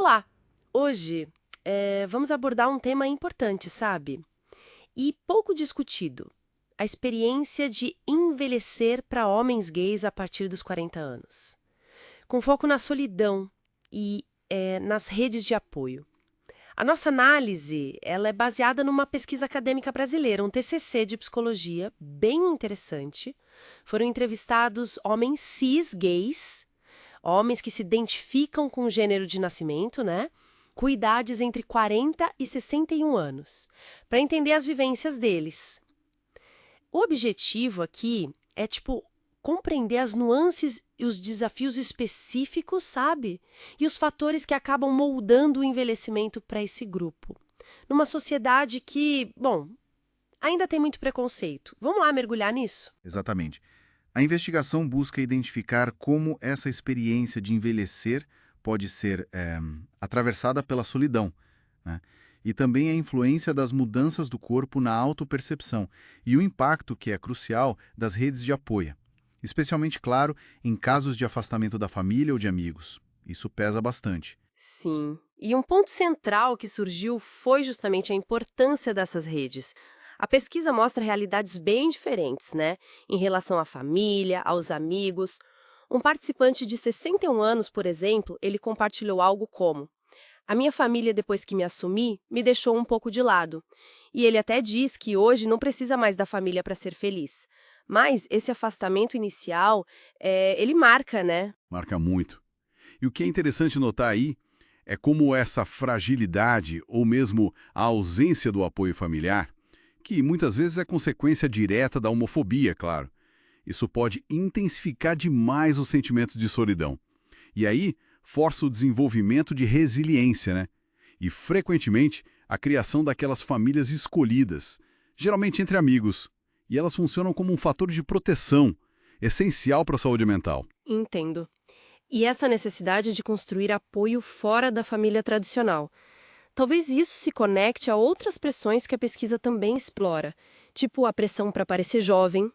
Olá! Hoje vamos abordar um tema importante, sabe? E pouco discutido. A experiência de envelhecer para homens gays a partir dos 40 anos. Com foco na solidão e nas redes de apoio. A nossa análise ela é baseada numa pesquisa acadêmica brasileira, um TCC de psicologia bem interessante. Foram entrevistados homens cis gays, homens que se identificam com o gênero de nascimento, né? Com idades entre 40 e 61 anos, para entender as vivências deles. O objetivo aqui é, compreender as nuances e os desafios específicos, sabe? E os fatores que acabam moldando o envelhecimento para esse grupo. Numa sociedade que, bom, ainda tem muito preconceito. Vamos lá mergulhar nisso? Exatamente. A investigação busca identificar como essa experiência de envelhecer pode ser atravessada pela solidão, né? E também a influência das mudanças do corpo na autopercepção e o impacto, que é crucial, das redes de apoio, especialmente, claro, em casos de afastamento da família ou de amigos. Isso pesa bastante. Sim. E um ponto central que surgiu foi justamente a importância dessas redes. A pesquisa mostra realidades bem diferentes, né? Em relação à família, aos amigos. Um participante de 61 anos, por exemplo, ele compartilhou algo como: a minha família, depois que me assumi, me deixou um pouco de lado. E ele até diz que hoje não precisa mais da família para ser feliz. Mas esse afastamento inicial, ele marca, né? Marca muito. E o que é interessante notar aí é como essa fragilidade ou mesmo a ausência do apoio familiar, que muitas vezes é consequência direta da homofobia, claro. Isso pode intensificar demais os sentimentos de solidão. E aí, força o desenvolvimento de resiliência, né? E, frequentemente, a criação daquelas famílias escolhidas, geralmente entre amigos. E elas funcionam como um fator de proteção, essencial para a saúde mental. Entendo. E essa necessidade de construir apoio fora da família tradicional. Talvez isso se conecte a outras pressões que a pesquisa também explora, tipo a pressão para parecer jovem,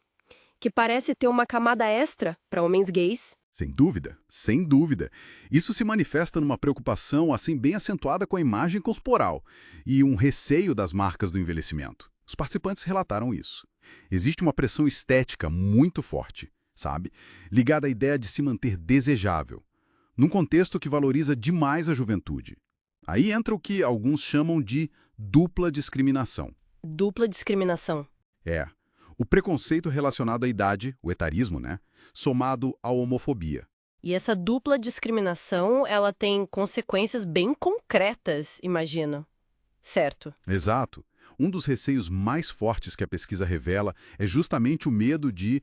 que parece ter uma camada extra para homens gays. Sem dúvida, sem dúvida. Isso se manifesta numa preocupação assim bem acentuada com a imagem corporal e um receio das marcas do envelhecimento. Os participantes relataram isso. Existe uma pressão estética muito forte, sabe? Ligada à ideia de se manter desejável, num contexto que valoriza demais a juventude. Aí entra o que alguns chamam de dupla discriminação. Dupla discriminação. É, o preconceito relacionado à idade, o etarismo, né? Somado à homofobia. E essa dupla discriminação, ela tem consequências bem concretas, imagino. Certo. Exato. Um dos receios mais fortes que a pesquisa revela é justamente o medo de,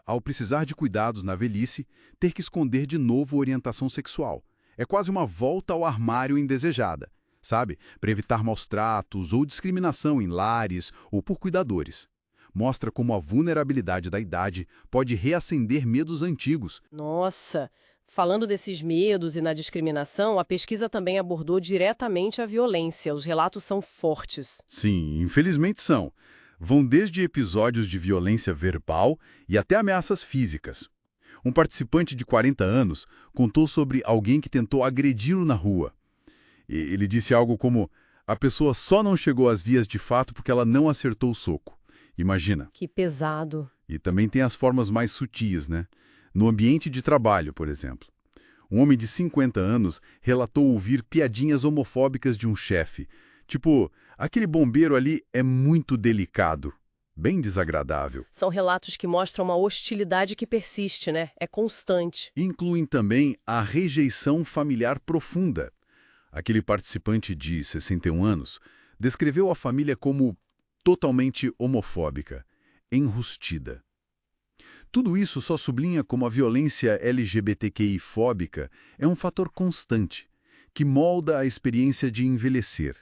ao precisar de cuidados na velhice, ter que esconder de novo orientação sexual. É quase uma volta ao armário indesejada, sabe? Para evitar maus tratos ou discriminação em lares ou por cuidadores. Mostra como a vulnerabilidade da idade pode reacender medos antigos. Nossa! Falando desses medos e na discriminação, a pesquisa também abordou diretamente a violência. Os relatos são fortes. Sim, infelizmente são. Vão desde episódios de violência verbal e até ameaças físicas. Um participante de 40 anos contou sobre alguém que tentou agredi-lo na rua. Ele disse algo como: a pessoa só não chegou às vias de fato porque ela não acertou o soco. Imagina. Que pesado. E também tem as formas mais sutis, né? No ambiente de trabalho, por exemplo. Um homem de 50 anos relatou ouvir piadinhas homofóbicas de um chefe. Tipo, aquele bombeiro ali é muito delicado. Bem desagradável. São relatos que mostram uma hostilidade que persiste, né? É constante. Incluem também a rejeição familiar profunda. Aquele participante de 61 anos descreveu a família como totalmente homofóbica, enrustida. Tudo isso só sublinha como a violência LGBTQI-fóbica é um fator constante, que molda a experiência de envelhecer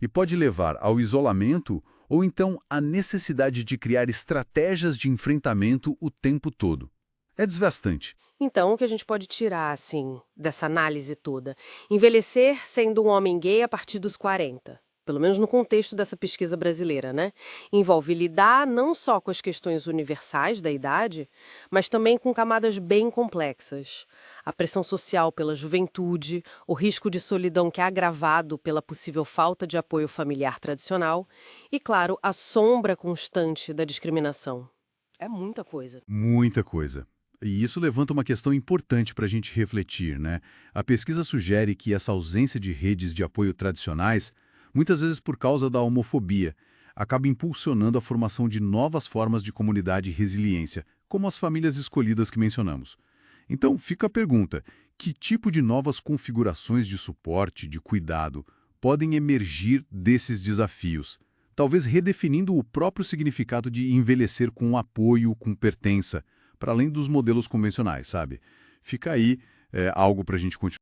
e pode levar ao isolamento ou então à necessidade de criar estratégias de enfrentamento o tempo todo. É desgastante. Então, o que a gente pode tirar, assim, dessa análise toda? Envelhecer sendo um homem gay a partir dos 40. pelo menos no contexto dessa pesquisa brasileira, né? Envolve lidar não só com as questões universais da idade, mas também com camadas bem complexas. A pressão social pela juventude, o risco de solidão que é agravado pela possível falta de apoio familiar tradicional e, claro, a sombra constante da discriminação. É muita coisa. Muita coisa. E isso levanta uma questão importante para a gente refletir, né? A pesquisa sugere que essa ausência de redes de apoio tradicionais, muitas vezes por causa da homofobia, acaba impulsionando a formação de novas formas de comunidade e resiliência, como as famílias escolhidas que mencionamos. Então, fica a pergunta: que tipo de novas configurações de suporte, de cuidado, podem emergir desses desafios? Talvez redefinindo o próprio significado de envelhecer com apoio, com pertença, para além dos modelos convencionais, sabe? Fica aí algo para a gente continuar.